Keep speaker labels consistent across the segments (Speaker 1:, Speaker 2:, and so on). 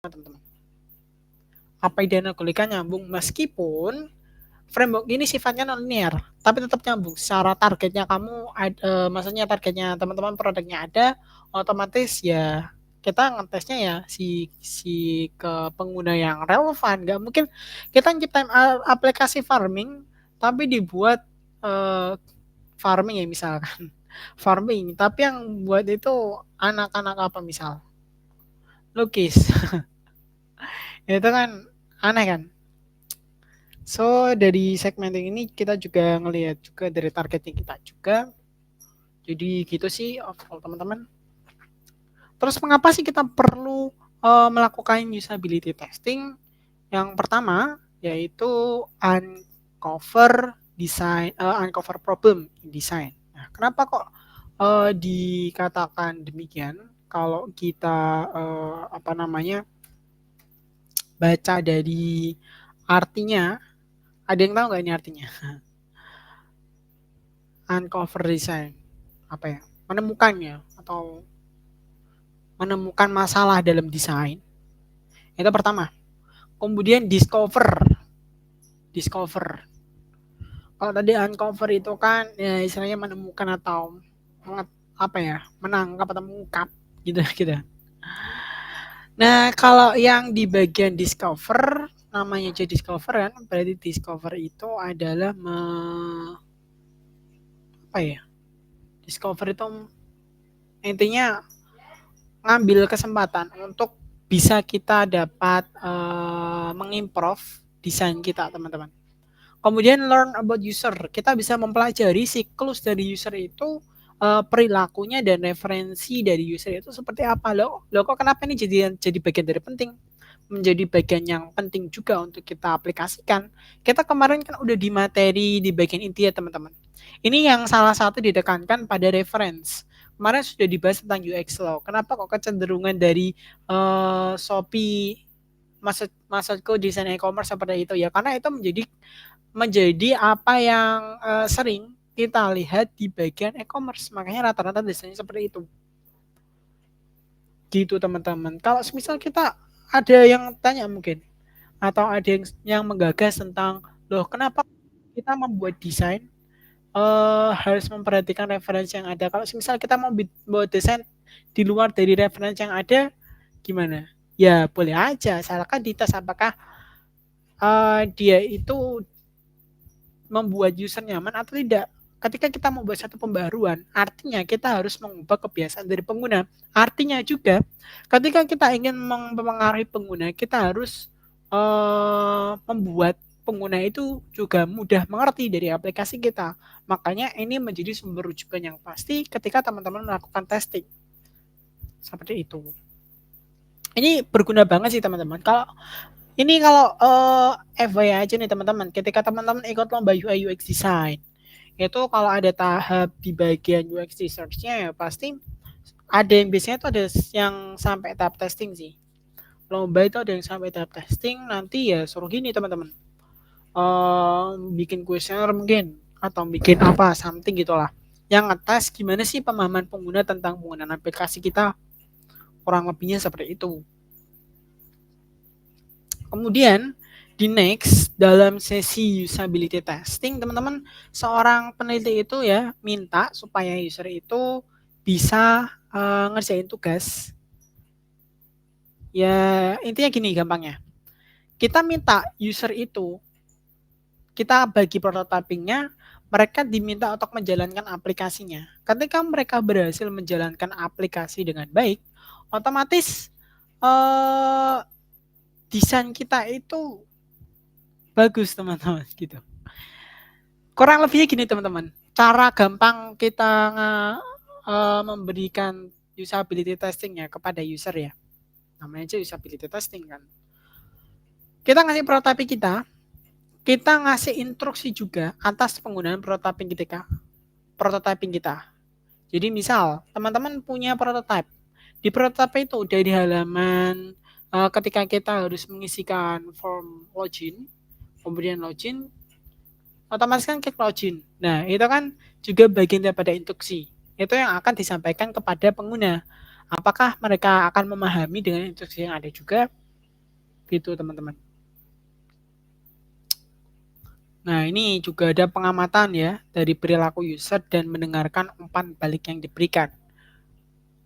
Speaker 1: teman-teman. Apa ide analogika nyambung meskipun framework ini sifatnya non-linear, tapi tetap nyambung. Secara targetnya maksudnya targetnya teman-teman produknya ada, otomatis ya kita ngetesnya ya si ke pengguna yang relevan. Gak mungkin kita nyiptain aplikasi farming tapi dibuat eh, farming ya misalkan farming tapi yang buat itu anak-anak apa misal lukis itu kan aneh kan. So dari segmenting ini kita juga ngelihat juga dari targetnya kita juga. Jadi gitu sih overall teman-teman. Terus mengapa sih kita perlu melakukan usability testing? Yang pertama yaitu uncover problem in design. Nah, kenapa kok dikatakan demikian? Kalau kita apa namanya baca dari artinya, ada yang tahu nggak ini artinya? Uncover design apa ya? Menemukannya atau menemukan masalah dalam desain. Itu pertama. Kemudian discover. Kalau tadi uncover itu kan ya istilahnya menemukan atau apa ya? Menangkap atau mengungkap gitu gitu. Nah, kalau yang di bagian discover namanya aja discover kan, berarti discover itu adalah apa ya? Discover itu intinya ngambil kesempatan untuk bisa kita dapat mengimprove desain kita teman-teman. Kemudian learn about user, kita bisa mempelajari siklus dari user itu, perilakunya dan referensi dari user itu seperti apa loh. Loh kok kenapa ini jadi bagian dari penting? Menjadi bagian yang penting juga untuk kita aplikasikan. Kita kemarin kan udah di materi di bagian inti ya teman-teman. Ini yang salah satu ditekankan pada reference. Kemarin sudah dibahas tentang UX Law. Kenapa kok kecenderungan dari Shopee maksudku desain e-commerce seperti itu ya karena itu menjadi apa yang sering kita lihat di bagian e-commerce, makanya rata-rata desainnya seperti itu gitu teman-teman. Kalau misal kita ada yang tanya mungkin atau ada yang menggagas tentang loh kenapa kita membuat desain harus memperhatikan referensi yang ada. Kalau misal kita mau buat desain di luar dari referensi yang ada gimana? Ya boleh aja, asalkan dites apakah dia itu membuat user nyaman atau tidak. Ketika kita membuat satu pembaruan, artinya kita harus mengubah kebiasaan dari pengguna. Artinya juga, ketika kita ingin mempengaruhi pengguna, kita harus membuat pengguna itu juga mudah mengerti dari aplikasi kita. Makanya ini menjadi sumber rujukan yang pasti ketika teman-teman melakukan testing. Seperti itu. Ini berguna banget sih teman-teman. Kalau FYI aja nih teman-teman, ketika teman-teman ikut lomba UI UX design, itu kalau ada tahap di bagian UX research-nya ya pasti ada yang biasanya itu ada yang sampai tahap testing sih. Lomba itu ada yang sampai tahap testing, nanti ya suruh gini teman-teman. Bikin kuesioner mungkin atau bikin apa something gitulah. Yang ngetes gimana sih pemahaman pengguna tentang penggunaan aplikasi kita. Kurang lebihnya seperti itu. Kemudian di next dalam sesi usability testing teman-teman seorang peneliti itu ya minta supaya user itu bisa ngerjain tugas ya intinya gini gampangnya kita minta user itu kita bagi prototypingnya mereka diminta untuk menjalankan aplikasinya ketika mereka berhasil menjalankan aplikasi dengan baik otomatis desain kita itu bagus teman-teman gitu. Kurang lebihnya gini teman-teman. Cara gampang kita memberikan usability testingnya kepada user ya. Namanya aja usability testing kan. Kita ngasih prototype kita ngasih instruksi juga atas penggunaan prototyping kita. Jadi misal teman-teman punya prototype. Di prototype itu dari halaman ketika kita harus mengisikan form login, kemudian login otomatis kan klik login. Nah, itu kan juga bagian daripada instruksi. Itu yang akan disampaikan kepada pengguna. Apakah mereka akan memahami dengan instruksi yang ada juga? gitu teman-teman. Nah, ini juga ada pengamatan ya dari perilaku user dan mendengarkan umpan balik yang diberikan.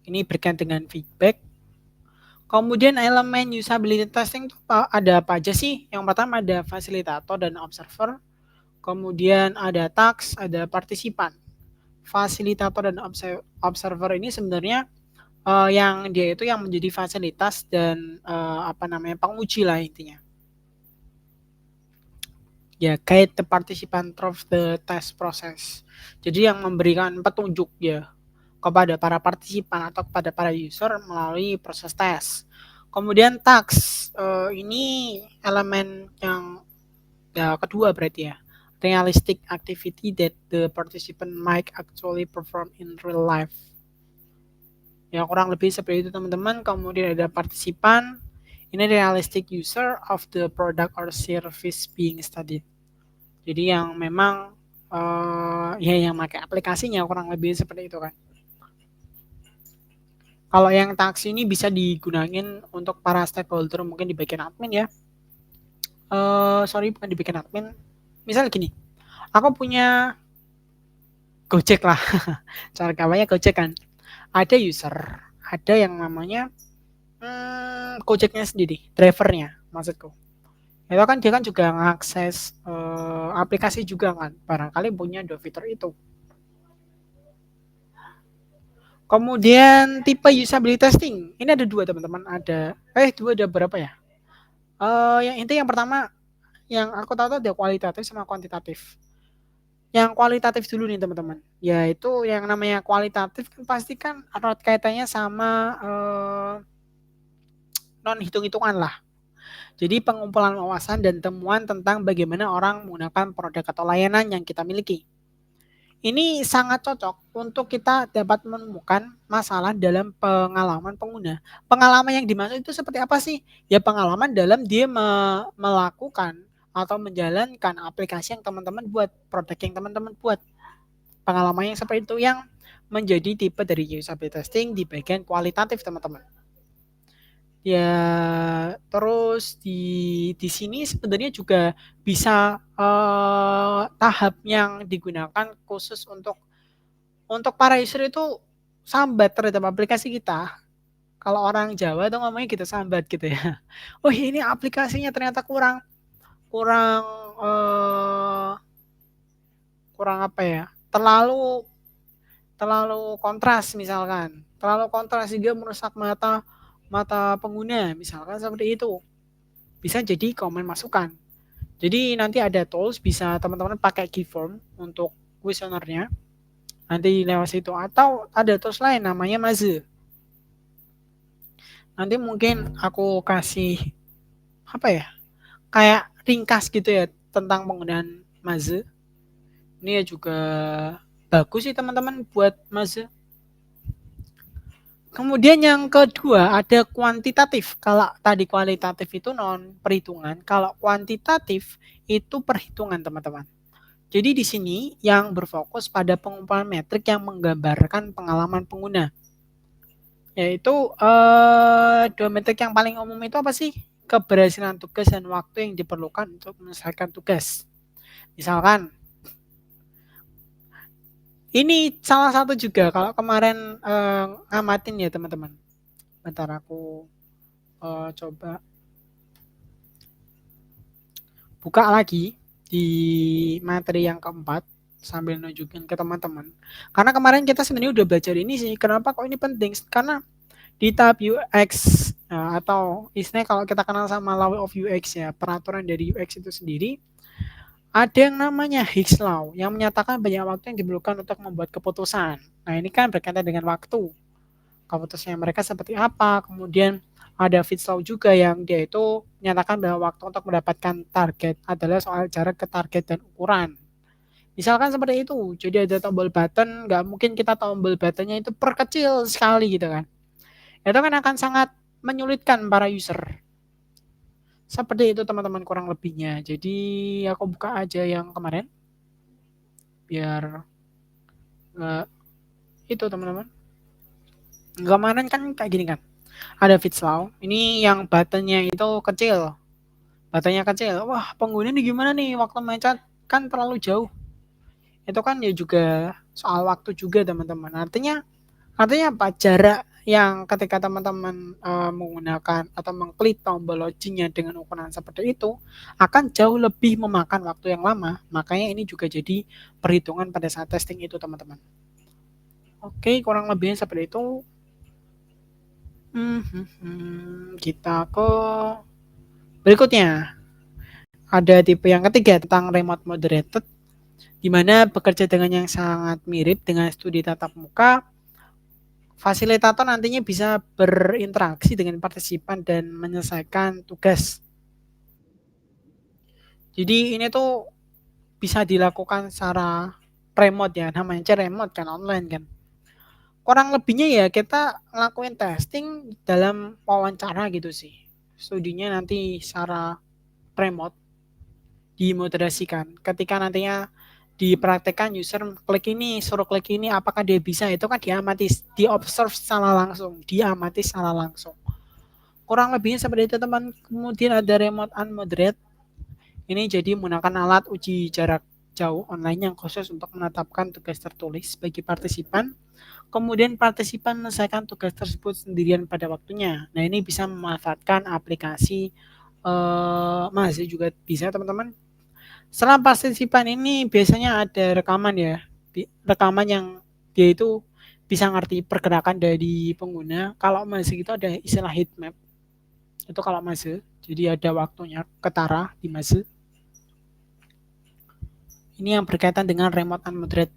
Speaker 1: Ini berkaitan dengan feedback. Kemudian elemen usability testing itu ada apa aja sih? Yang pertama ada fasilitator dan observer. Kemudian ada task, ada partisipan. Fasilitator dan observer ini sebenarnya yang dia itu yang menjadi fasilitas dan penguji lah intinya. Ya, guide the participant through the test process. Jadi yang memberikan petunjuk ya kepada para partisipan atau kepada para user melalui proses tes. Kemudian task ini elemen yang kedua berarti ya. Realistic activity that the participant might actually perform in real life. Ya kurang lebih seperti itu teman-teman. Kemudian ada partisipan. Ini realistic user of the product or service being studied. Jadi yang memang yang pakai aplikasinya kurang lebih seperti itu kan. Kalau yang taksi ini bisa digunakan untuk para stakeholder mungkin di bagian admin ya. Bukan di bagian admin. Misal gini, aku punya Gojek lah. Cara kawannya Gojek kan. Ada user, ada yang namanya Gojeknya sendiri, drivernya maksudku. Itu kan dia kan juga mengakses aplikasi juga kan. Barangkali punya dua fitur itu. Kemudian tipe usability testing. Ini ada dua teman-teman. Dua ada berapa ya? Yang pertama yang aku tahu ada kualitatif sama kuantitatif. Yang kualitatif dulu nih teman-teman. Yaitu yang namanya kualitatif kan pasti kan erat kaitannya sama non hitung-hitungan lah. Jadi pengumpulan wawasan dan temuan tentang bagaimana orang menggunakan produk atau layanan yang kita miliki. Ini sangat cocok untuk kita dapat menemukan masalah dalam pengalaman pengguna. Pengalaman yang dimaksud itu seperti apa sih? Ya pengalaman dalam dia melakukan atau menjalankan aplikasi yang teman-teman buat, produk yang teman-teman buat. Pengalaman yang seperti itu yang menjadi tipe dari usability testing di bagian kualitatif teman-teman. Ya terus di sini sebenarnya juga bisa tahap yang digunakan khusus untuk para user itu sambat terhadap aplikasi kita. Kalau orang Jawa tuh ngomongnya gitu sambat gitu ya. Oh ini aplikasinya ternyata kurang eh, kurang apa ya? Terlalu kontras misalkan. Terlalu kontras sehingga merusak mata pengguna misalkan seperti itu. Bisa jadi komen masukan. Jadi nanti ada tools bisa teman-teman pakai keyform untuk kuesionernya. Nanti lewat situ atau ada tools lain namanya Maze. Nanti mungkin aku kasih kayak ringkas gitu ya tentang penggunaan Maze. Ini ya juga bagus sih teman-teman buat Maze. Kemudian yang kedua ada kuantitatif. Kalau tadi kualitatif itu non perhitungan, kalau kuantitatif itu perhitungan teman-teman. Jadi di sini yang berfokus pada pengumpulan metrik yang menggambarkan pengalaman pengguna. Yaitu dua metrik yang paling umum itu apa sih? Keberhasilan tugas dan waktu yang diperlukan untuk menyelesaikan tugas. Misalkan ini salah satu juga kalau kemarin ngamatin ya teman-teman. Bentar aku coba buka lagi di materi yang keempat sambil nunjukin ke teman-teman. Karena kemarin kita sebenarnya udah belajar ini sih. Kenapa kok ini penting? Karena di tahap UX atau istilahnya kalau kita kenal sama law of UX ya, peraturan dari UX itu sendiri, ada yang namanya Hicks Law yang menyatakan banyak waktu yang diperlukan untuk membuat keputusan. Nah ini kan berkaitan dengan waktu. Keputusannya mereka seperti apa, kemudian ada Fitts Law juga yang dia itu menyatakan bahwa waktu untuk mendapatkan target adalah soal jarak ke target dan ukuran. Misalkan seperti itu, jadi ada tombol button, nggak mungkin kita tombol buttonnya itu perkecil sekali gitu kan. Itu kan akan sangat menyulitkan para user. Seperti itu teman-teman kurang lebihnya. Jadi aku buka aja yang kemarin. Biar nggak itu teman-teman. Kemarin kan kayak gini kan. Ada Fitzlau. Ini yang buttonnya itu kecil. Buttonnya kecil. Wah, pengguna ini gimana nih waktu mencet kan terlalu jauh. Itu kan ya juga soal waktu juga teman-teman. Artinya apa? Jarak yang ketika teman-teman menggunakan atau mengklik tombol loading-nya dengan ukuran seperti itu akan jauh lebih memakan waktu yang lama. Makanya ini juga jadi perhitungan pada saat testing itu teman-teman. Oke, kurang lebihnya seperti itu. Kita ke berikutnya. Ada tipe yang ketiga tentang remote moderated, di mana bekerja dengan yang sangat mirip dengan studi tatap muka. Fasilitator nantinya bisa berinteraksi dengan partisipan dan menyelesaikan tugas. Jadi ini tuh bisa dilakukan secara remote ya, namanya remote kan, online kan. Kurang lebihnya ya kita ngelakuin testing dalam wawancara gitu sih. Studinya nanti secara remote dimoderasikan. Ketika nantinya dipraktekkan user klik ini, suruh klik ini, apakah dia bisa, itu kan diamati, diobserve secara langsung, diamati secara langsung. Kurang lebihnya seperti itu teman. Kemudian ada remote unmoderate. Ini jadi menggunakan alat uji jarak jauh online yang khusus untuk menetapkan tugas tertulis bagi partisipan. Kemudian partisipan menyelesaikan tugas tersebut sendirian pada waktunya. Nah ini bisa memanfaatkan aplikasi masih juga bisa teman-teman. Setelah partisipan ini biasanya ada rekaman ya, rekaman yang dia itu bisa ngerti pergerakan dari pengguna. Kalau masih itu ada istilah heat map, itu kalau masih, jadi ada waktunya ketara di masih. Ini yang berkaitan dengan remote and moderate.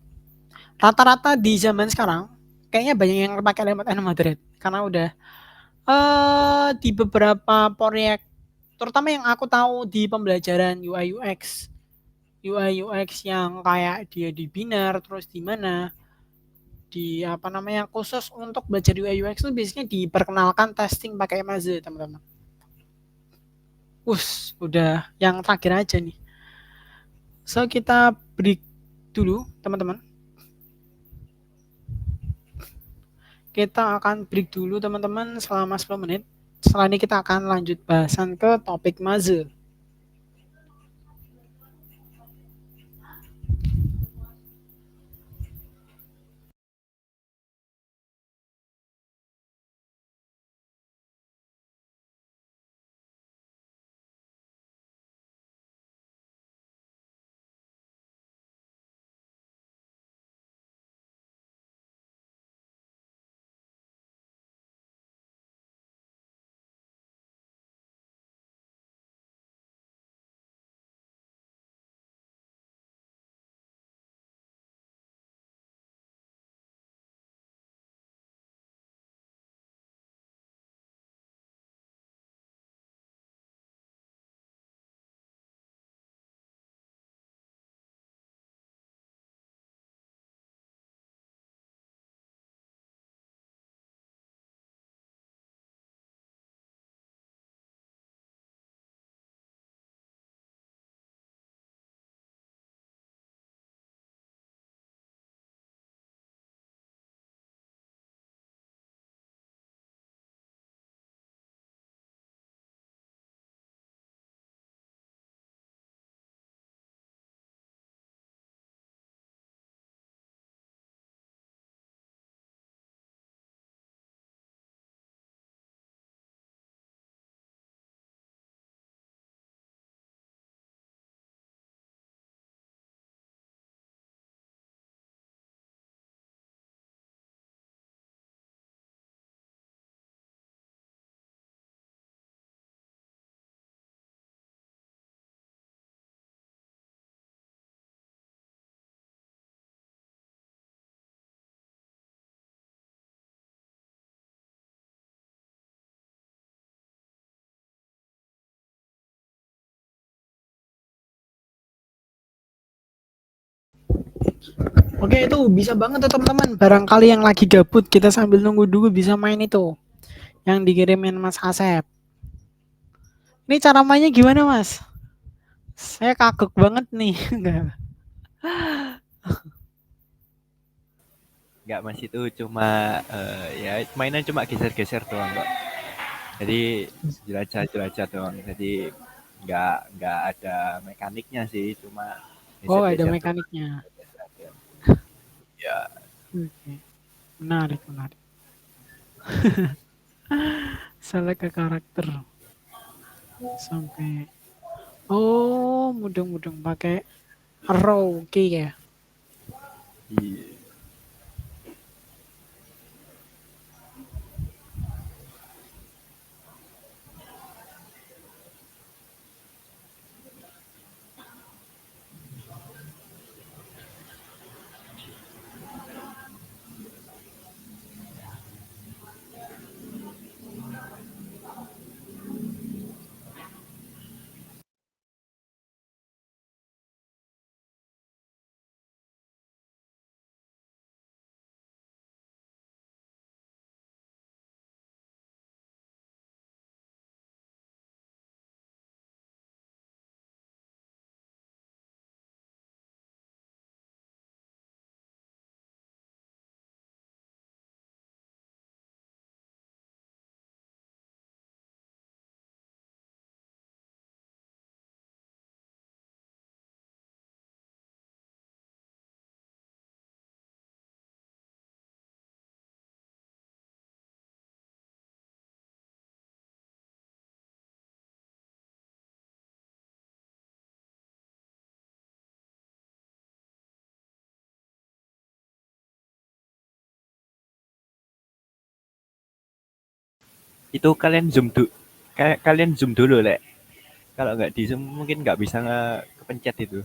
Speaker 1: Rata-rata di zaman sekarang kayaknya banyak yang pakai remote and moderate karena udah di beberapa proyek, terutama yang aku tahu di pembelajaran UI UX yang kayak dia di Binar, terus di mana di apa namanya khusus untuk belajar UI UX itu biasanya diperkenalkan testing pakai Maze teman-teman. Udah yang terakhir aja nih. So kita break dulu teman-teman. Kita akan break dulu teman-teman selama 10 menit. Setelah ini kita akan lanjut bahasan ke topik Maze. Oke, itu bisa banget tuh teman-teman. Barangkali yang lagi gabut kita sambil nunggu dulu bisa main itu yang dikirimin Mas Asep. Ini cara mainnya gimana Mas? Saya kagok banget nih.
Speaker 2: nggak Mas itu cuma ya mainan cuma geser-geser doang kok. Jadi jelajah-jelajah doang. Jadi nggak ada mekaniknya sih, cuma
Speaker 1: Oh, ada
Speaker 2: geser-geser doang.
Speaker 1: mekaniknya.
Speaker 2: Ya,
Speaker 1: Oke, menarik, menarik. Salah ke karakter sampai. Oh, mudeng-mudeng pakai arrow key ya.
Speaker 2: iya. Itu kalian zoom dulu, Lek. Kalau nggak di zoom mungkin nggak bisa kepencet itu.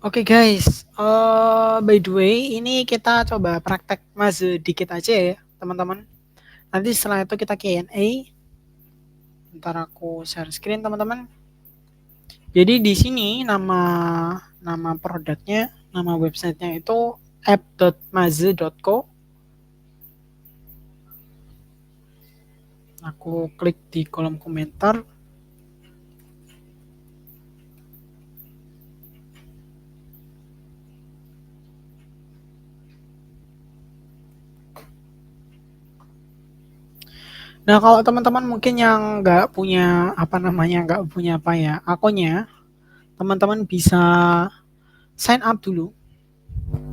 Speaker 1: Oke guys, by the way, ini kita coba praktek Maze dikit aja ya, teman-teman. Nanti setelah itu kita Q&A. Ntar aku share screen, teman-teman. Jadi di sini nama produknya, nama websitenya itu app.maze.co. Aku klik di kolom komentar. Nah, kalau teman-teman mungkin yang nggak punya akunnya, teman-teman bisa sign up dulu.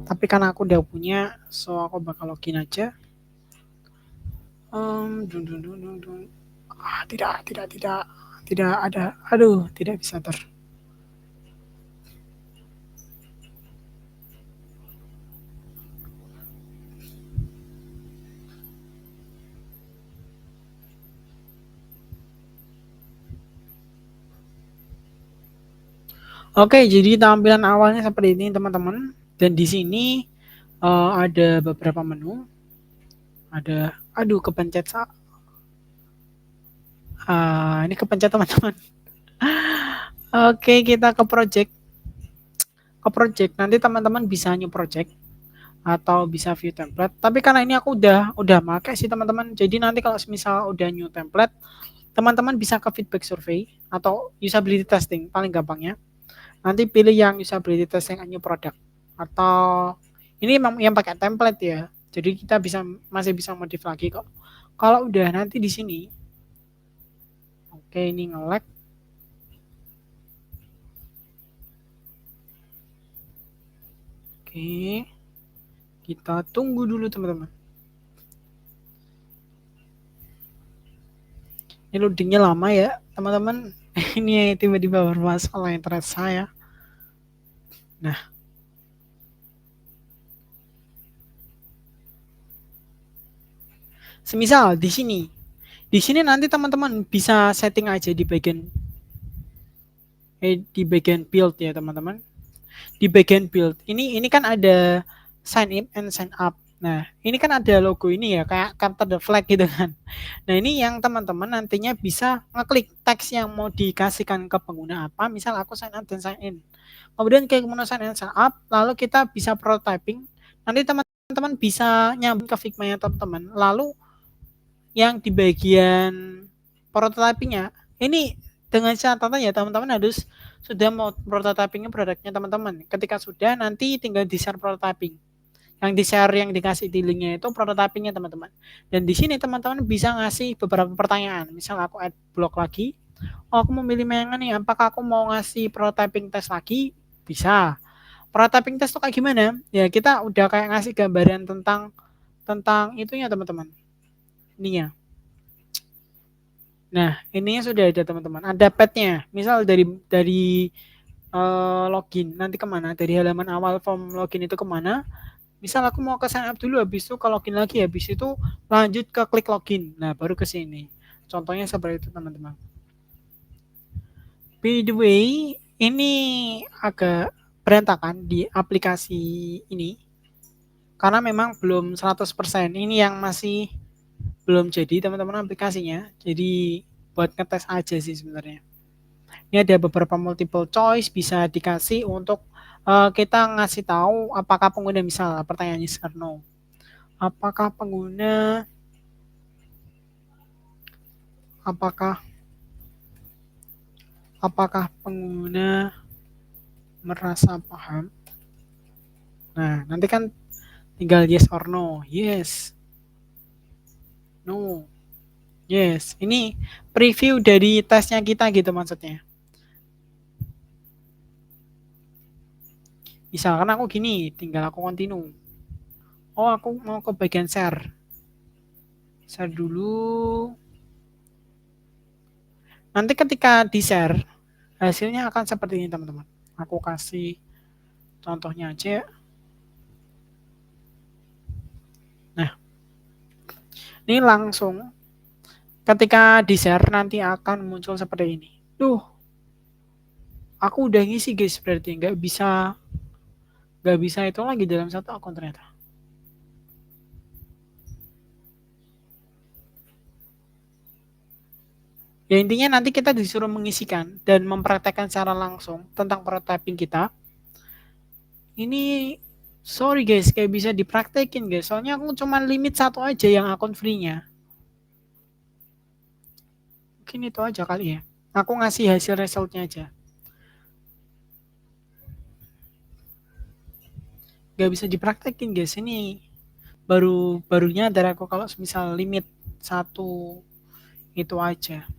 Speaker 1: Tapi karena aku udah punya, so aku bakal login aja. Tidak ada. Aduh, tidak bisa Oke, jadi tampilan awalnya seperti ini, teman-teman. Dan di sini ada beberapa menu. Kepencet ini kepencet, teman-teman. Oke, kita ke project. Nanti teman-teman bisa new project atau bisa view template. Tapi karena ini aku udah pakai sih, teman-teman. Jadi nanti kalau misal udah new template, teman-teman bisa ke feedback survey atau usability testing, paling gampangnya. Nanti pilih yang usability testing new product, atau ini yang pakai template ya. Jadi kita masih bisa modif lagi kok. Kalau udah nanti di sini, oke, ini nge-lag. Oke, kita tunggu dulu, teman-teman. Ini loadingnya lama ya, teman-teman. Ini tiba-tiba bermasalah internet saya. Nah, semisal di sini nanti teman-teman bisa setting aja di bagian build ya, teman-teman. Di bagian build ini kan ada sign in and sign up. Nah, ini kan ada logo ini ya, kayak capture the flag gitu kan. Nah, ini yang teman-teman nantinya bisa ngeklik teks yang mau dikasihkan ke pengguna apa. Misal aku sign up dan sign in. Kemudian kayak menu sign in sign up, lalu kita bisa prototyping. Nanti teman-teman bisa nyambung ke Figma-nya teman-teman. Lalu yang di bagian prototypingnya, ini dengan catatan ya, teman-teman harus sudah mau prototypingnya produknya teman-teman. Ketika sudah, nanti tinggal di-share prototyping. Yang di-share, yang dikasih di linknya itu prototypingnya, teman-teman. Dan di sini teman-teman bisa ngasih beberapa pertanyaan. Misal aku add blog lagi, aku mau milih yang nih, apakah aku mau ngasih prototyping test lagi? Bisa. Prototyping test itu kayak gimana? Ya, kita udah kayak ngasih gambaran tentang itunya, teman-teman. Ininya. Nah, ininya sudah ada, teman-teman. Ada path-nya. Misal dari login nanti kemana, dari halaman awal form login itu kemana. Misal aku mau ke sign up dulu, habis itu ke login lagi, habis itu lanjut ke klik login. Nah, baru ke sini. Contohnya seperti itu, teman-teman. By the way, ini agak berantakan di aplikasi ini karena memang belum 100%. Ini yang masih belum jadi teman-teman aplikasinya. Jadi buat ngetes aja sih sebenarnya. Ini ada beberapa multiple choice bisa dikasih untuk kita ngasih tahu apakah pengguna, misal pertanyaannya yes or no. Apakah pengguna merasa paham? Nah, nanti kan tinggal yes or no. Yes. No. Yes. Ini preview dari tesnya kita gitu maksudnya. Misalkan aku gini, tinggal aku continue. Oh, aku mau ke bagian share. Share dulu. Nanti ketika di share, hasilnya akan seperti ini teman-teman. Aku kasih contohnya aja. Nah, ini langsung ketika di share nanti akan muncul seperti ini. Duh, aku udah ngisi guys, berarti nggak bisa itu lagi dalam satu akun ternyata. Ya intinya nanti kita disuruh mengisikan dan mempraktekkan secara langsung tentang prototyping kita. Ini sorry guys, kayak bisa dipraktekin guys. Soalnya aku cuma limit satu aja yang akun free-nya. Mungkin itu aja kali ya. Aku ngasih hasil resultnya aja. Gak bisa dipraktekin guys. Ini barunya dari aku kalau misal limit satu itu aja.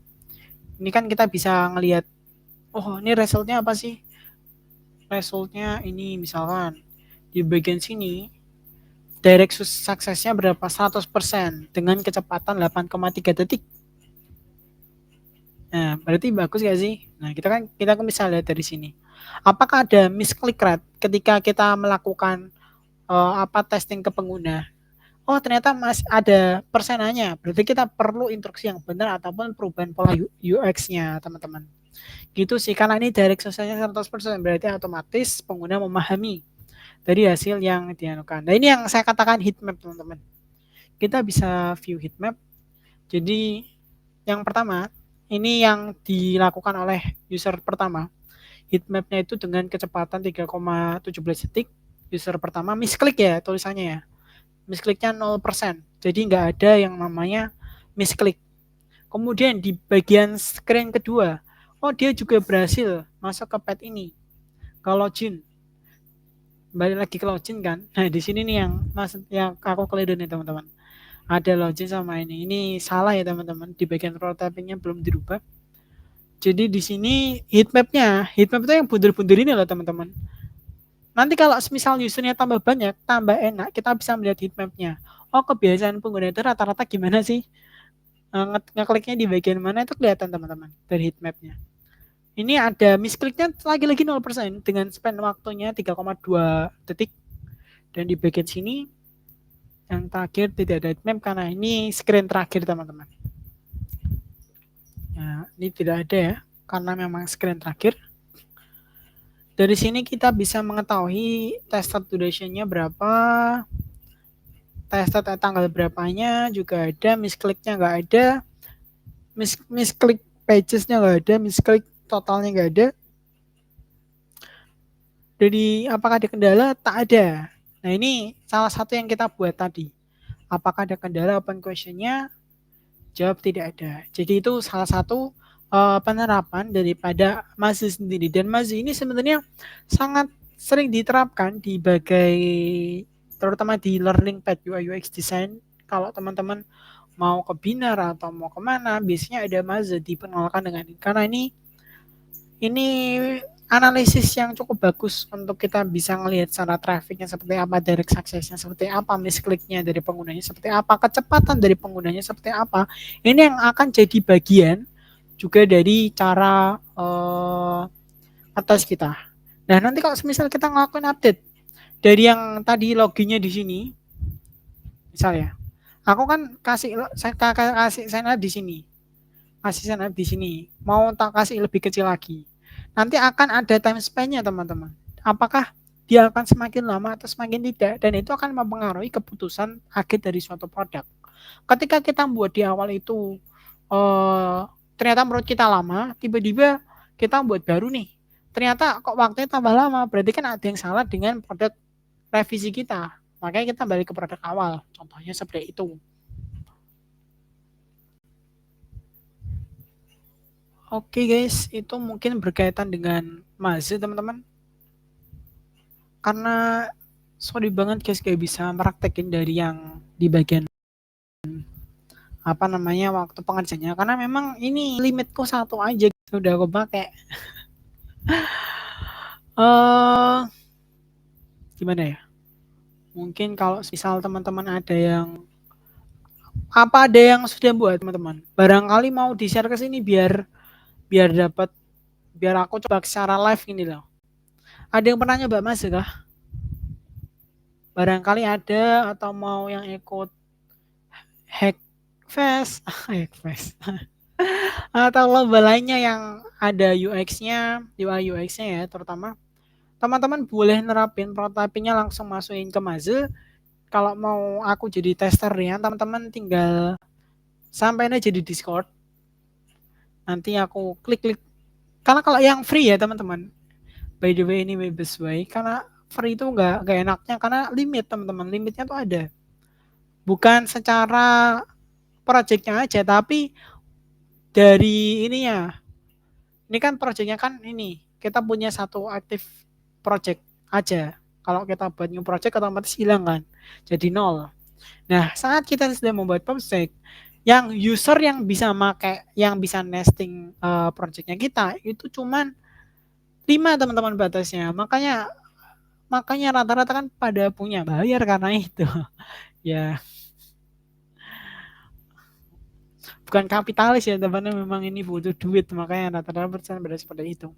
Speaker 1: Ini kan kita bisa ngelihat, oh ini resultnya apa sih? Resultnya ini misalkan di bagian sini direct success-nya berapa? 100% dengan kecepatan 8,3 detik. Nah, berarti bagus gak sih? Nah, kita bisa lihat dari sini. Apakah ada misclick rate ketika kita melakukan testing ke pengguna? Oh, ternyata masih ada persenanya. Berarti kita perlu instruksi yang benar ataupun perubahan pola UX-nya, teman-teman. Gitu sih, karena ini direct success-nya 100%, berarti otomatis pengguna memahami dari hasil yang dianukan. Nah, ini yang saya katakan heat map, teman-teman. Kita bisa view heat map. Jadi, yang pertama, ini yang dilakukan oleh user pertama. Heat map-nya itu dengan kecepatan 3,17 detik. User pertama misklik ya tulisannya ya. Miskliknya 0%. Jadi nggak ada yang namanya misklik. Kemudian di bagian screen kedua, oh dia juga berhasil masuk ke pad ini. Ke login. Balik lagi ke login kan. Nah, di sini nih yang aku keliru nih teman-teman. Ada login sama ini. Ini salah ya teman-teman. Di bagian prototyping-nya belum dirubah. Jadi di sini heat map itu yang bunder-bunder ini loh teman-teman. Nanti kalau misal usernya tambah banyak, tambah enak, kita bisa melihat heat map-nya. Oh, kebiasaan pengguna itu rata-rata gimana sih? Ngekliknya di bagian mana itu kelihatan teman-teman dari heat map-nya. Ini ada miskliknya lagi-lagi 0% dengan span waktunya 3,2 detik. Dan di bagian sini yang terakhir tidak ada heat map karena ini screen terakhir teman-teman. Nah, ini tidak ada ya, karena memang screen terakhir. Dari sini kita bisa mengetahui tested duration-nya berapa, tested tanggal berapanya juga ada, miskliknya nggak ada, misklik pages-nya nggak ada, misklik totalnya nggak ada. Jadi apakah ada kendala? Tak ada. Nah, ini salah satu yang kita buat tadi. Apakah ada kendala open question-nya? Jawab tidak ada. Jadi itu salah satu penerapan daripada Mazi sendiri. Dan Mazi ini sebenarnya sangat sering diterapkan di terutama di learning pad UI UX design. Kalau teman-teman mau ke Binar atau mau kemana, biasanya ada Mazi diperkenalkan dengan ini. Karena ini analisis yang cukup bagus untuk kita bisa melihat secara trafficnya seperti apa, direct success-nya seperti apa, miskliknya dari penggunanya seperti apa, kecepatan dari penggunanya seperti apa. Ini yang akan jadi bagian juga dari cara atas kita. Nah, nanti kalau misal kita ngelakuin update dari yang tadi loginnya di sini, misalnya, aku kan saya kasih sana di sini, kasih sana di sini, mau tak kasih lebih kecil lagi. Nanti akan ada time span-nya teman-teman. Apakah dia akan semakin lama atau semakin tidak, dan itu akan mempengaruhi keputusan akhir dari suatu produk. Ketika kita buat di awal itu ternyata menurut kita lama, tiba-tiba kita buat baru nih, ternyata kok waktunya tambah lama, berarti kan ada yang salah dengan produk revisi kita. Makanya kita balik ke produk awal. Contohnya seperti itu. Oke guys, itu mungkin berkaitan dengan Maze teman-teman. Karena sorry banget guys gak bisa meraktekin dari yang di bagian apa namanya waktu pengerjaannya, karena memang ini limitku satu aja udah aku pakai. Gimana ya, mungkin kalau misal teman-teman ada yang sudah buat teman-teman, barangkali mau di share ke sini biar biar aku coba secara live ini loh. Ada yang pernah nyoba Mas kah? Barangkali ada, atau mau yang ikut Hackfest Hackfest atau lomba lainnya yang ada UX-nya, UI UX-nya ya, terutama teman-teman boleh nerapin prototypingnya langsung masukin ke Maze. Kalau mau aku jadi testernya, teman-teman tinggal sampai aja di Discord. Nanti aku klik. Karena kalau yang free ya teman-teman, by the way ini best way, karena free itu nggak enaknya karena limit teman-teman, limitnya tuh ada. Bukan secara projectnya aja, tapi dari ininya. Ini kan projectnya kan ini, kita punya satu aktif project aja. Kalau kita buat new project otomatis hilang kan, jadi 0. Nah, saat kita sudah membuat project, yang user yang bisa pakai, yang bisa nesting projectnya kita itu cuman 5 teman-teman batasnya. Makanya rata-rata kan pada punya bayar karena itu. Ya, bukan kapitalis ya teman-teman, memang ini butuh duit, makanya rata-rata pada seperti itu.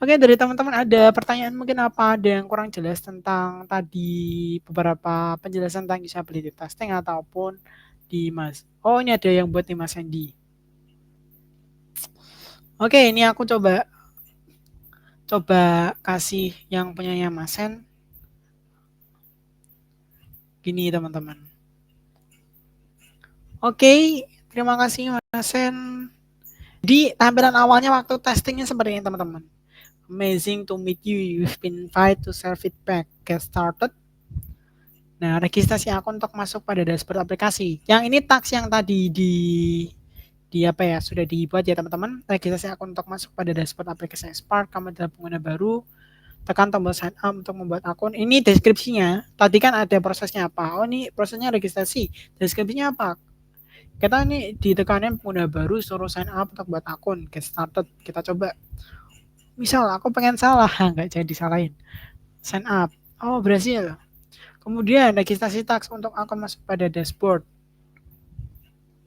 Speaker 1: Oke, dari teman-teman ada pertanyaan mungkin, apa ada yang kurang jelas tentang tadi beberapa penjelasan tentang usability testing ataupun di Mas. Oh, ini ada yang buat di Mas Hendy. Oke, ini aku coba kasih yang punyanya Mas Hen. Gini teman-teman. Oke, terima kasih Mas Hen. Di tampilan awalnya waktu testingnya seperti ini teman-teman. Amazing to meet you. You've been invited to share feedback. Get started. Nah, registrasi akun untuk masuk pada dashboard aplikasi. Yang ini task yang tadi di apa ya, sudah dibuat ya teman-teman. Registrasi akun untuk masuk pada dashboard aplikasi Spark. Kamu adalah pengguna baru. Tekan tombol sign up untuk membuat akun. Ini deskripsinya. Tadi kan ada prosesnya apa? Oh, ini prosesnya registrasi. Deskripsinya apa? Kita ini ditekanin pengguna baru, suruh sign up untuk buat akun. Get started. Kita coba. Misal aku pengen salah, nggak jadi salahin. Sign up. Oh, berhasil. Kemudian registrasi task untuk akun masuk pada dashboard.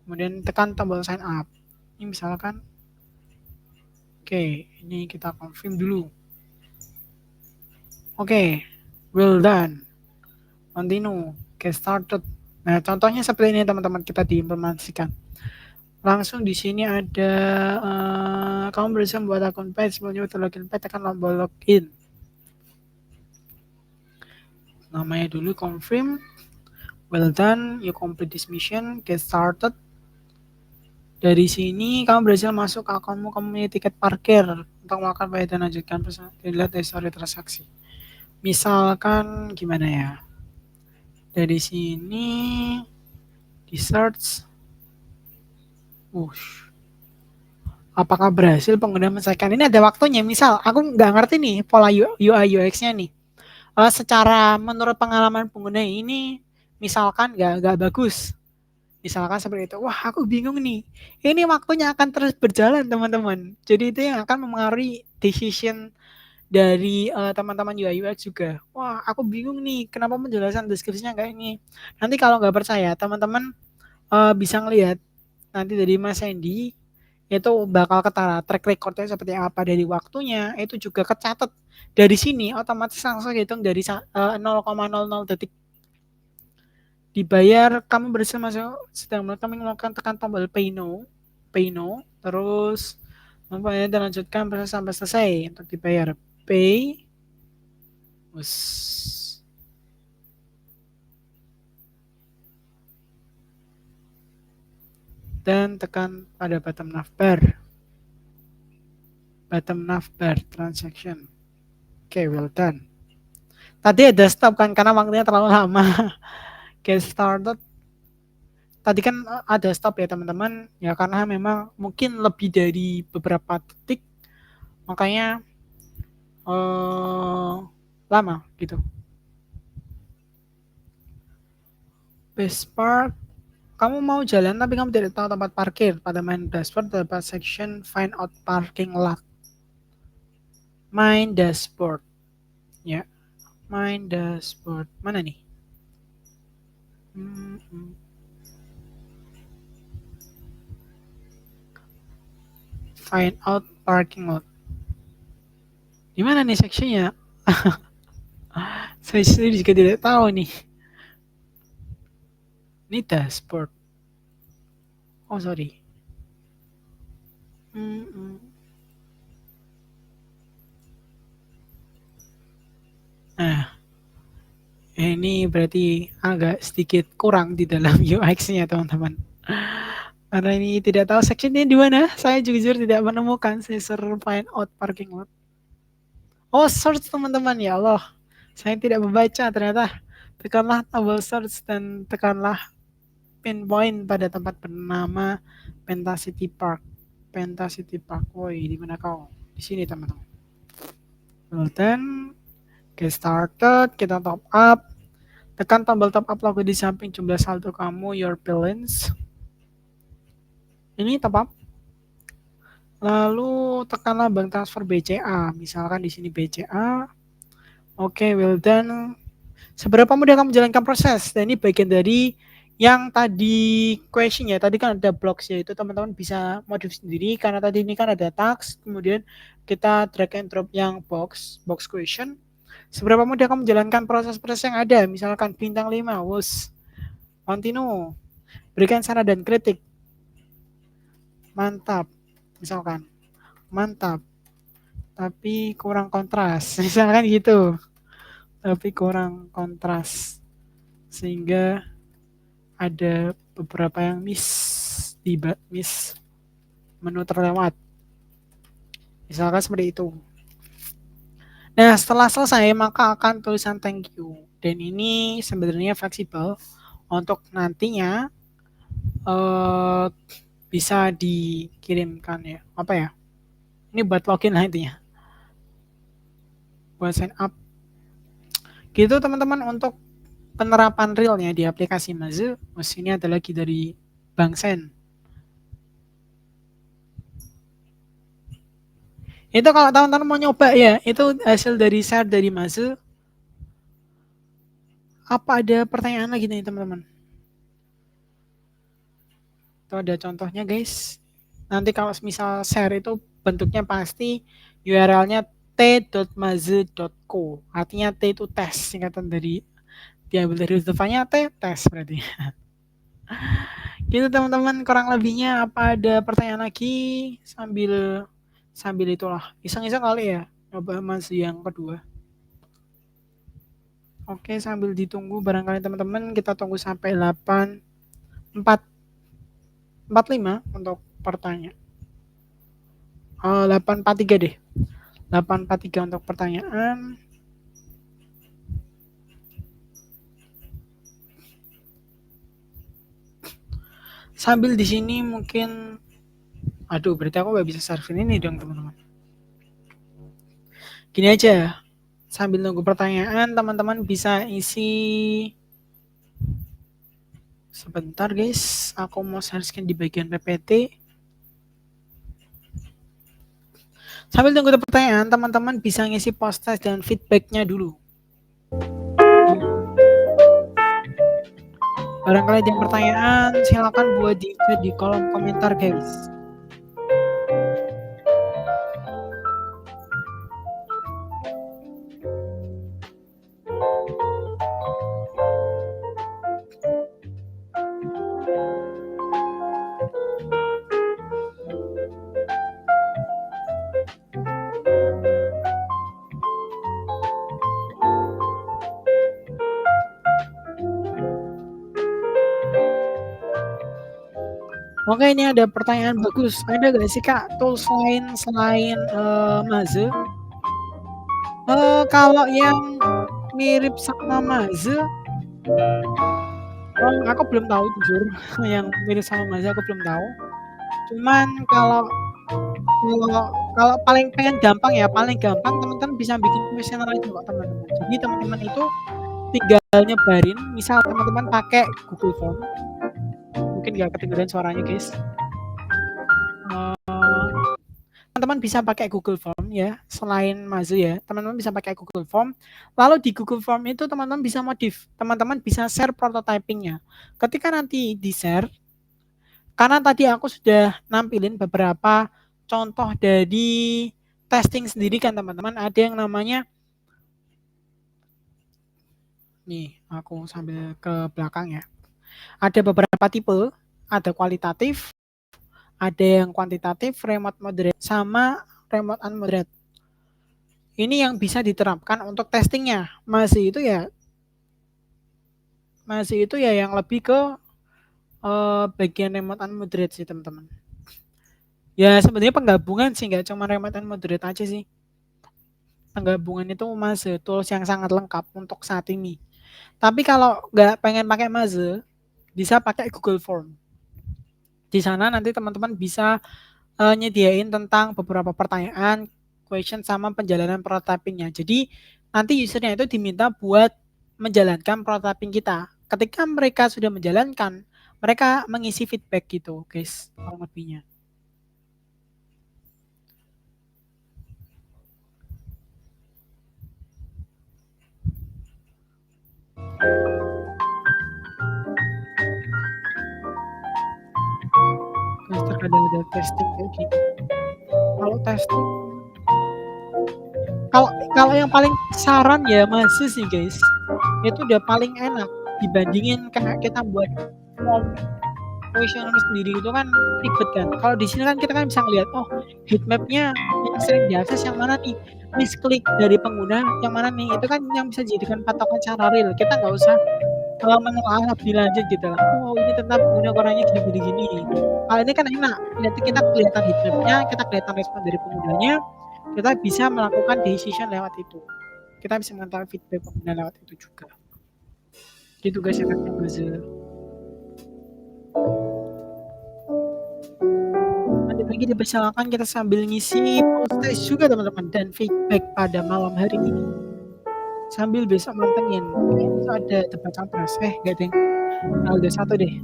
Speaker 1: Kemudian tekan tombol sign up. Ini misalkan, oke, ini kita confirm dulu. Oke, well done. Continue, get started. Nah, contohnya seperti ini teman-teman, kita diimplementasikan. Langsung di sini ada kamu bisa membuat akun page, sebelumnya login page, tekan tombol login. Namanya dulu confirm. Well done, you complete this mission, get started. Dari sini kamu berhasil masuk ke akunmu, kamu punya tiket parkir untuk melakukan bayar dan lanjutkan dilihat history transaksi. Misalkan gimana ya? Dari sini di search. Apakah berhasil pengguna menyelesaikan? Ini ada waktunya. Misal aku nggak ngerti nih pola UI UX-nya nih. Secara menurut pengalaman pengguna ini misalkan nggak bagus. Misalkan seperti itu. Wah, aku bingung nih. Ini waktunya akan terus berjalan, teman-teman. Jadi itu yang akan mempengaruhi decision dari teman-teman UI UX juga. Wah, aku bingung nih. Kenapa penjelasan deskripsinya kayak ini? Nanti kalau nggak percaya, teman-teman bisa ngelihat nanti dari Mas Hendy itu bakal ketara track recordnya seperti apa dari waktunya, itu juga kecatat dari sini, otomatis langsung hitung dari 0,00 detik. Dibayar, kamu berhasil masuk, sedang kami melakukan, tekan tombol pay now, terus membayar dan lanjutkan proses sampai selesai untuk dibayar. Pay. dan tekan pada bottom navbar transaction. Oke, well done. Tadi ada stop kan karena waktunya terlalu lama. Get started. Tadi kan ada stop ya teman-teman, ya karena memang mungkin lebih dari beberapa detik, makanya lama gitu. Best part, kamu mau jalan tapi kamu tidak tahu tempat parkir. Pada main dashboard terdapat section find out parking lot. Main dashboard, ya. Main dashboard mana nih? Find out parking lot. Di mana nih sectionnya? Saya sendiri juga tidak tahu nih. Ini dashboard. Oh sorry. Nah, ini berarti agak sedikit kurang di dalam UX-nya teman-teman. Karena ini tidak tahu sectionnya di mana, saya jujur tidak menemukan sensor find out parking lot. Oh, search teman-teman, ya Allah. Saya tidak membaca ternyata. Tekanlah tombol search dan tekanlah pinpoint pada tempat bernama Pentacity Park. Pentacity Park. Woi, di mana kau? Di sini teman-teman. Then get started, kita top up. Tekan tombol top up logo di samping jumlah saldo kamu, your balance. Ini top up. Lalu tekanlah bank transfer BCA. Misalkan di sini BCA. Oke, well done. Seberapa mudah kamu menjalankan proses? Dan ini bagian dari yang tadi question ya. Tadi kan ada blocks ya, itu teman-teman bisa modif sendiri karena tadi ini kan ada task, kemudian kita drag and drop yang box question. Seberapa mudah kamu menjalankan proses-proses yang ada? Misalkan bintang 5, wus, continue, berikan saran dan kritik, mantap, misalkan, mantap, tapi kurang kontras, misalkan gitu, tapi kurang kontras, sehingga ada beberapa yang miss menu terlewat, misalkan seperti itu. Nah, setelah selesai maka akan tulisan thank you, dan ini sebenarnya fleksibel untuk nantinya bisa dikirimkan ya, apa ya, ini buat login lah intinya, buat sign up gitu teman-teman. Untuk penerapan realnya di aplikasi Mazu, ini ada lagi dari Bank Sen. Itu kalau teman-teman mau nyoba ya, itu hasil dari share dari Mazu. Apa ada pertanyaan lagi nih teman-teman? Itu ada contohnya guys. Nanti kalau misal share itu bentuknya pasti URL-nya t.mazu.co, artinya T itu tes, singkatan dari diambil dari depannya T, tes berarti. Gitu teman-teman, kurang lebihnya. Apa ada pertanyaan lagi? Sambil itulah iseng-iseng kali ya coba masih yang kedua. Oke, sambil ditunggu barangkali teman-teman, kita tunggu sampai 8.45 untuk pertanyaan. 8.43 deh. 8.43 untuk pertanyaan. Sambil di sini mungkin, aduh berarti aku nggak bisa serving ini dong teman-teman. Gini aja, sambil nunggu pertanyaan teman-teman bisa isi. Sebentar guys, aku mau share-scan di bagian PPT. Sambil tunggu pertanyaan, teman-teman bisa ngisi post test dan feedbacknya dulu. Barangkali ada pertanyaan, silakan buat di kolom komentar guys. Oke, ini ada pertanyaan bagus. Ada gak sih Kak tools selain Maze? Kalau yang mirip sama Maze, aku belum tahu jujur. Yang mirip sama Maze aku belum tahu. Cuman kalau kalau paling pengen gampang ya, paling gampang teman-teman bisa bikin kuesioner aja kok teman-teman. Jadi teman-teman itu tinggal nyebarin, misal teman-teman pakai Google Form. Mungkin nggak kedengeran suaranya guys. Teman-teman bisa pakai Google Form ya, selain Mazu ya, teman-teman bisa pakai Google Form. Lalu di Google Form itu teman-teman bisa modif, teman-teman bisa share prototypingnya. Ketika nanti di-share, karena tadi aku sudah nampilin beberapa contoh dari testing sendiri kan teman-teman, ada yang namanya, nih aku sambil ke belakang ya, ada beberapa tipe, ada kualitatif, ada yang kuantitatif, remote moderate, sama remote unmoderate. Ini yang bisa diterapkan untuk testingnya. Masih itu ya yang lebih ke bagian remote unmoderate sih teman-teman. Ya sebenarnya penggabungan sih, nggak cuma remote unmoderate aja sih. Penggabungan itu Maze, tools yang sangat lengkap untuk saat ini. Tapi kalau nggak pengen pakai Maze, bisa pakai Google Form. Di sana nanti teman-teman bisa nyediain tentang beberapa pertanyaan, question sama penjalanan prototypingnya. Jadi nanti usernya itu diminta buat menjalankan prototyping kita. Ketika mereka sudah menjalankan, mereka mengisi feedback gitu, guys, kurang lebihnya. Ada testing kayak gini. Kalau testing, kalau yang paling saran ya masih sih guys, itu udah paling enak dibandingin kayak kita buat form questionnaire sendiri itu kan ribet kan. Kalau di sini kan kita kan bisa ngeliat, oh heatmapnya yang sering diakses yang mana nih, misklik dari pengguna yang mana nih, itu kan yang bisa dijadikan patokan cara real. Kita nggak usah menelaah lebih lanjut gitu lah. Oh ini tentang pengguna orangnya gini. Kalau ini kan enak, nanti kita kelihatan heatmapnya, kita kelihatan respon dari penggunanya, kita bisa melakukan decision lewat itu. Kita bisa mengetahui feedback pengguna lewat itu juga. Gitu guys efeknya buzzer. Lagi dipersilakan kita sambil ngisi post juga teman-teman dan feedback pada malam hari ini sambil besok mantengin kayaknya ada debat capres gak deh, udah satu deh.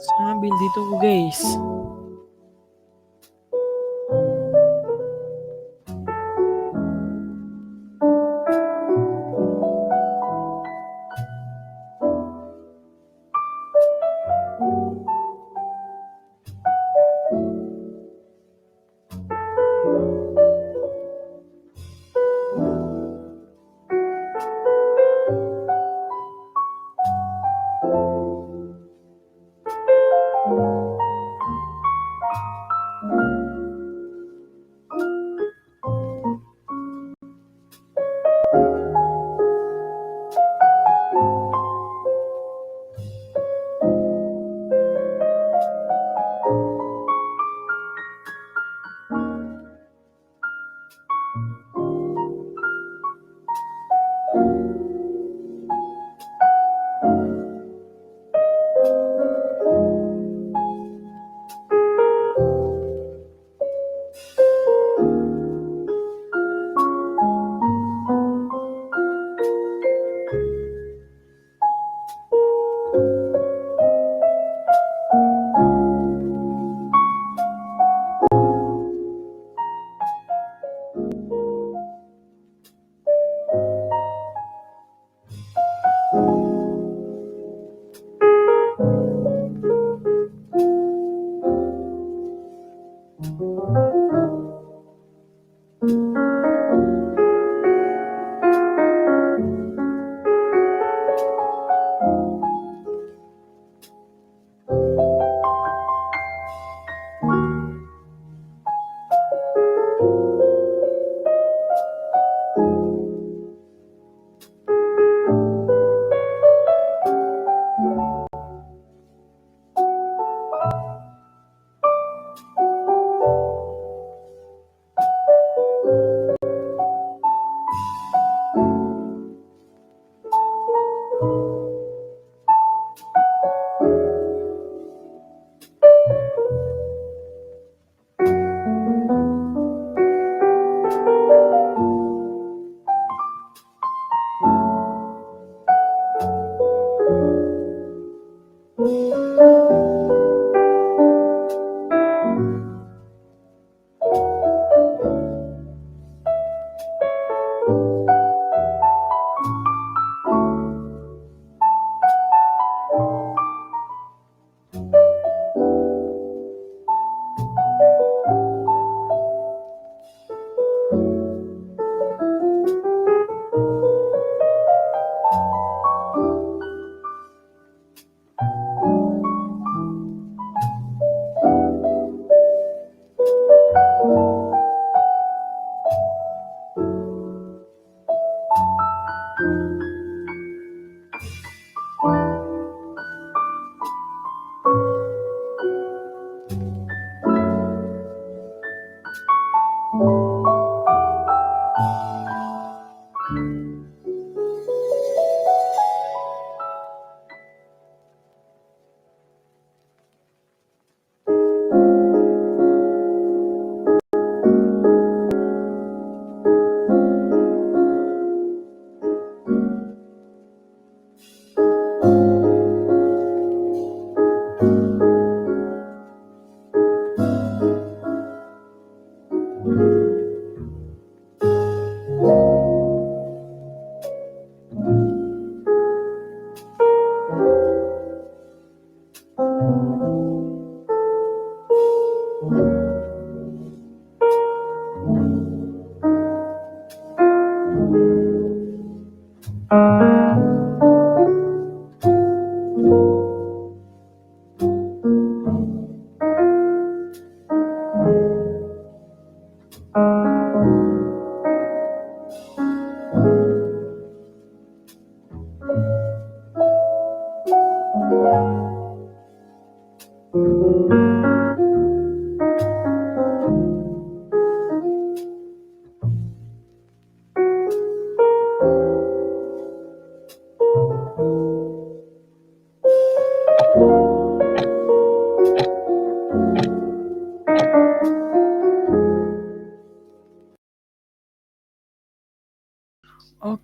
Speaker 1: Sambil ditunggu guys.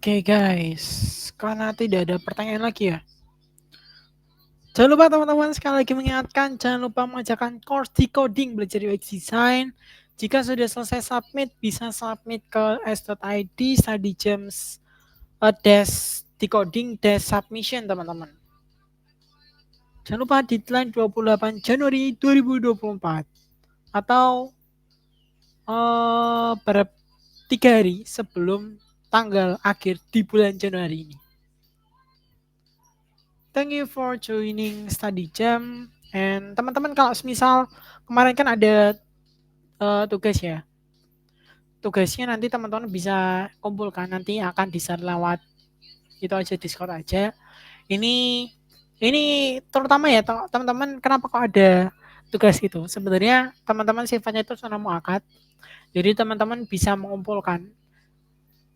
Speaker 1: Oke guys, karena tidak ada pertanyaan lagi ya. Jangan lupa teman-teman, sekali lagi mengingatkan, jangan lupa mengerjakan course decoding belajar UX design. Jika sudah selesai submit, bisa submit ke s.id studyjams dash decoding dash submission teman-teman. Jangan lupa deadline 28 Januari 2024 atau pada 3 hari sebelum tanggal akhir di bulan Januari ini. Thank you for joining study jam. And teman-teman, kalau misal kemarin kan ada tugas ya. Tugasnya nanti teman-teman bisa kumpulkan, nanti akan di-share lewat itu aja, Discord aja. Ini terutama ya teman-teman, kenapa kok ada tugas itu? Sebenarnya teman-teman sifatnya itu zona muakat. Jadi teman-teman bisa mengumpulkan.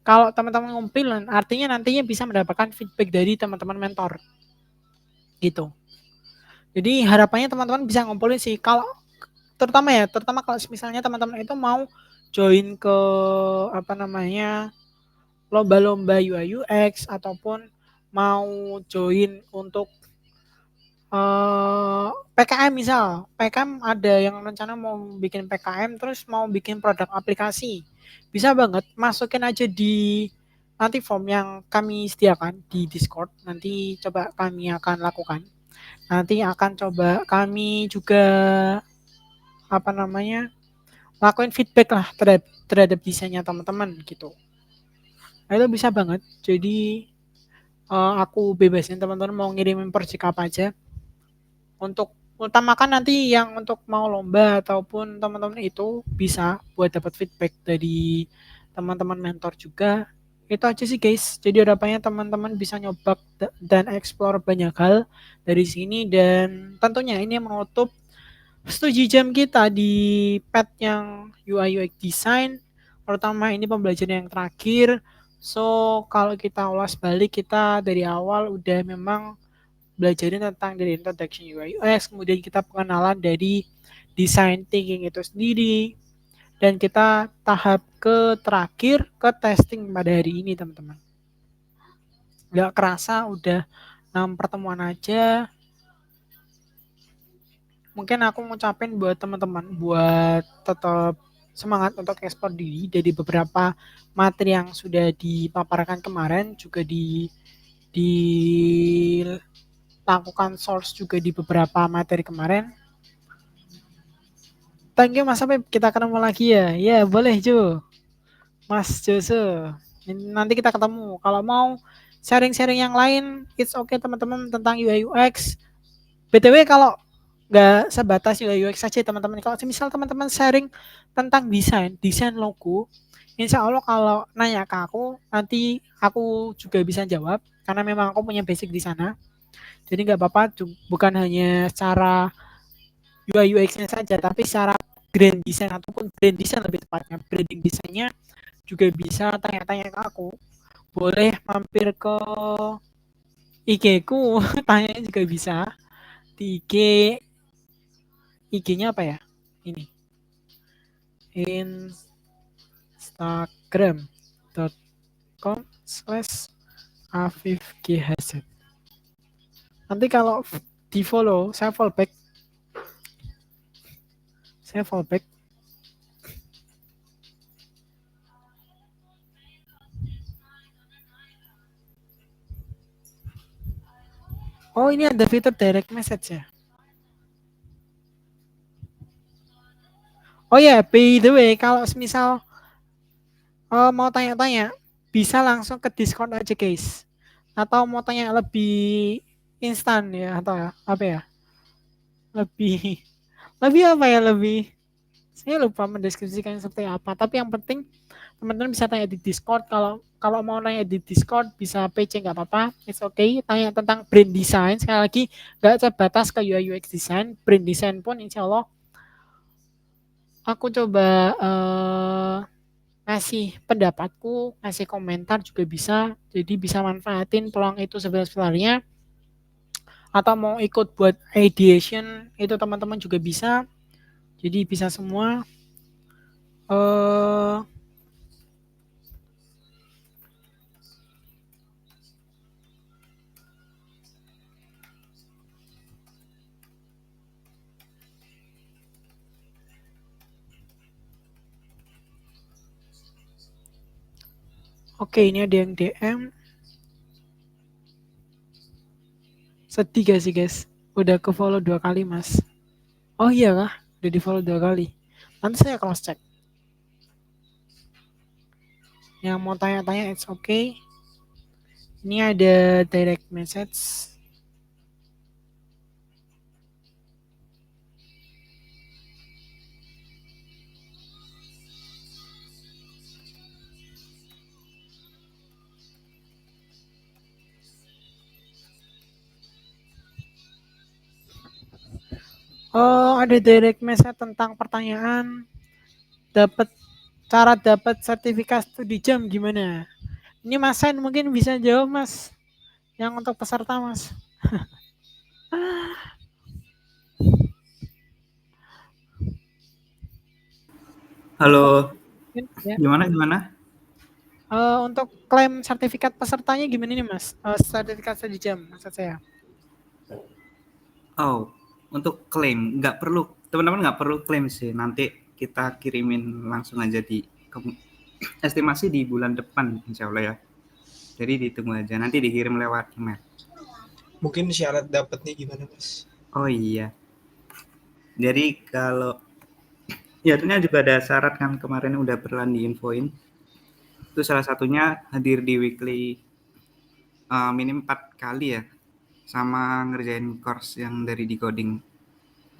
Speaker 1: Kalau teman-teman ngumpulin, artinya nantinya bisa mendapatkan feedback dari teman-teman mentor. Gitu. Jadi harapannya teman-teman bisa ngumpulin sih. Kalau terutama kalau misalnya teman-teman itu mau join ke lomba-lomba UI UX ataupun mau join untuk PKM misal. PKM ada yang rencana mau bikin PKM terus mau bikin produk aplikasi. Bisa banget masukin aja di nanti form yang kami sediakan di Discord. Nanti coba kami akan lakukan. Nanti akan coba kami juga lakuin feedback lah terhadap desainnya teman-teman gitu. Nah, itu bisa banget. Jadi aku bebasin teman-teman mau ngirimin project apa aja. Untuk utamakan nanti yang untuk mau lomba ataupun teman-teman itu bisa buat dapat feedback dari teman-teman mentor juga. Itu aja sih guys. Jadi harapannya teman-teman bisa nyoba dan explore banyak hal dari sini, dan tentunya ini menutup studi jam kita di pet yang UI UX design, terutama ini pembelajaran yang terakhir. So kalau kita ulas balik, kita dari awal udah memang belajarin tentang dari introduction UI UX, kemudian kita pengenalan dari design thinking itu sendiri, dan kita tahap ke terakhir ke testing pada hari ini teman-teman. Gak kerasa udah 6 pertemuan aja. Mungkin aku ngucapin buat teman-teman buat tetap semangat untuk ekspor diri dari beberapa materi yang sudah dipaparkan kemarin, juga dilakukan source juga di beberapa materi kemarin. Thank you Mas Apip, kita ketemu lagi ya. Ya boleh Jo, Mas Jose. Nanti kita ketemu. Kalau mau sharing-sharing yang lain, it's okay teman-teman tentang UI UX. BTW kalau nggak sebatas UI UX saja teman-teman, kalau misal teman-teman sharing tentang desain logo, insya Allah kalau nanya ke aku nanti aku juga bisa jawab, karena memang aku punya basic di sana. Jadi nggak apa-apa, bukan hanya secara UI UX-nya saja, tapi secara grand design ataupun brand design, lebih tepatnya branding desainnya juga bisa tanya-tanya ke aku. Boleh mampir ke IG ku tanya juga bisa di IG-nya apa ya? Ini instagram.com/afifghz. Nanti kalau di follow, saya follow back. Oh, ini ada fitur direct message ya. Oh ya, by the way, kalau misal mau tanya-tanya, bisa langsung ke Discord aja guys. Atau mau tanya lebih instan ya atau apa ya? Lebih lebih apa ya lebih saya lupa mendeskripsikan seperti apa. Tapi yang penting teman-teman bisa tanya di Discord. Kalau kalau mau nanya di Discord bisa PC nggak apa-apa. It's okay. Tanya tentang brand design. Sekali lagi nggak terbatas ke UI UX design. Brand design pun insya Allah aku coba ngasih pendapatku, ngasih komentar juga bisa. Jadi bisa manfaatin peluang itu sebesar-besarnya. Atau mau ikut buat ideation itu teman-teman juga bisa. Jadi bisa semua. eh Oke, ini ada yang DM. Sedih gak sih guys? Udah ke follow 2 kali mas. Oh iya kah? Udah di follow 2 kali. Nanti saya cross check. Yang mau tanya-tanya it's okay. Ini ada direct message. Oh, ada direct message tentang pertanyaan dapat dapat sertifikat studi jam gimana? Ini Mas Sen mungkin bisa jawab Mas. Yang untuk peserta Mas.
Speaker 3: Halo,
Speaker 1: Ya.
Speaker 3: gimana?
Speaker 1: Untuk klaim sertifikat pesertanya gimana nih Mas? Sertifikat studi jam maksud saya.
Speaker 3: Oh, untuk klaim nggak perlu, teman-teman nggak perlu klaim sih. Nanti kita kirimin langsung aja estimasi di bulan depan, insya Allah ya. Jadi ditunggu aja, nanti dikirim lewat email.
Speaker 4: Mungkin syarat dapatnya gimana Mas?
Speaker 3: Oh iya, jadi kalau ya ternyata juga ada syarat kan kemarin udah pernah diinfoin. Itu salah satunya hadir di weekly minim 4 kali ya, sama ngerjain course yang dari Decoding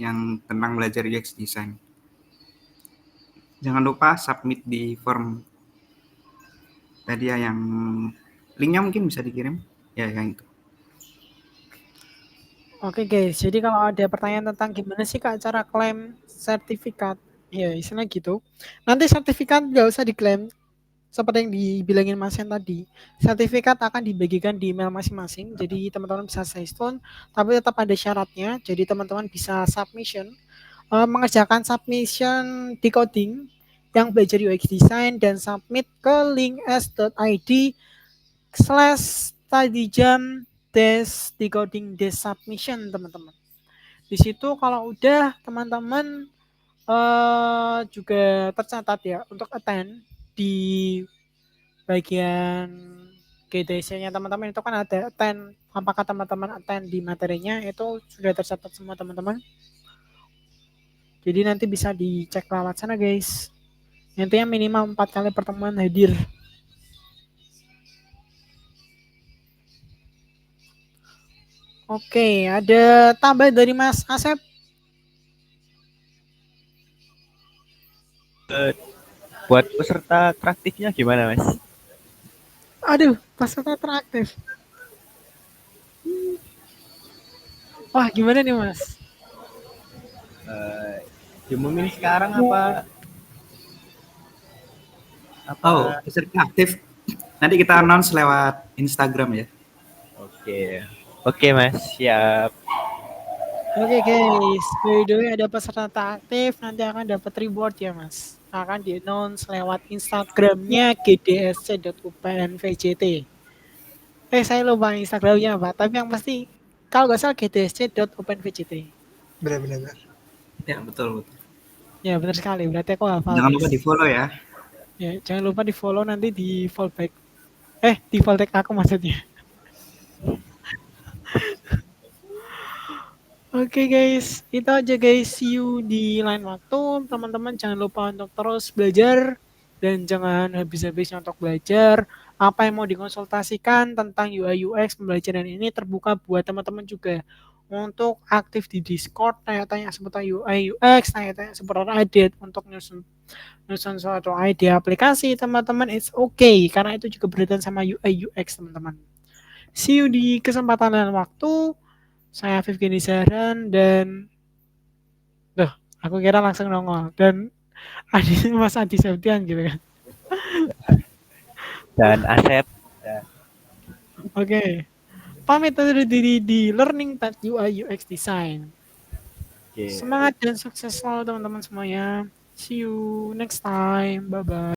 Speaker 3: yang tentang belajar UX design. Jangan lupa submit di form tadi ya, yang linknya mungkin bisa dikirim ya, yang itu.
Speaker 1: Oke guys, jadi kalau ada pertanyaan tentang gimana sih Kak cara klaim sertifikat, ya istilah gitu. Nanti sertifikat nggak usah diklaim, seperti yang dibilangin Mas Yan tadi. Sertifikat akan dibagikan di email masing-masing, jadi teman-teman bisa stay tune, tapi tetap ada syaratnya. Jadi teman-teman bisa mengerjakan submission decoding yang belajar UX design dan submit ke link s.id/studijam decoding submission teman-teman. Di situ kalau udah teman-teman juga tercatat ya untuk attend di bagian GDC-nya teman-teman itu kan ada attend, apakah teman-teman attend di materinya itu sudah tercatat semua teman-teman. Jadi nanti bisa dicek lewat sana guys. Intinya minimal 4 kali pertemuan hadir. Oke, ada tambah dari Mas Asep.
Speaker 2: Buat peserta traktifnya gimana Mas?
Speaker 1: Aduh, peserta teraktif. Wah, gimana nih Mas?
Speaker 2: Diumumin sekarang apa?
Speaker 3: Oh, peserta aktif. Nanti kita announce lewat Instagram ya.
Speaker 2: Oke Mas, siap.
Speaker 1: Oke guys, by the way ada peserta aktif nanti akan dapat reward ya Mas. Akan di-announce lewat Instagramnya gdsc.upnvjt. Saya lupa Instagramnya apa, tapi yang pasti kalau nggak salah gdsc.upnvjt.
Speaker 4: Benar-benar.
Speaker 3: Ya, betul.
Speaker 1: Ya benar sekali, berarti aku hafal.
Speaker 3: Jangan lupa di-follow ya.
Speaker 1: Ya, jangan lupa di-follow nanti di fallback. Di fallback aku maksudnya. Oke guys, itu aja guys. See you di lain waktu. Teman-teman jangan lupa untuk terus belajar dan jangan habis-habisnya untuk belajar. Apa yang mau dikonsultasikan tentang UI UX pembelajaran ini terbuka buat teman-teman juga untuk aktif di Discord, tanya-tanya seputar UI UX, tanya-tanya seputar edit untuk nyusun nyusun suatu ide aplikasi teman-teman, it's okay karena itu juga berkaitan sama UI UX teman-teman. See you di kesempatan lain waktu. Saya Afif Geni Sahran dan aku kira langsung nongol dan Mas Adi Septian gitu kan.
Speaker 2: Dan Asep.
Speaker 1: Oke. Pamit undur diri di Learning Path UI UX Design.
Speaker 2: Oke.
Speaker 1: Semangat dan sukses selalu teman-teman semuanya. See you next time. Bye bye.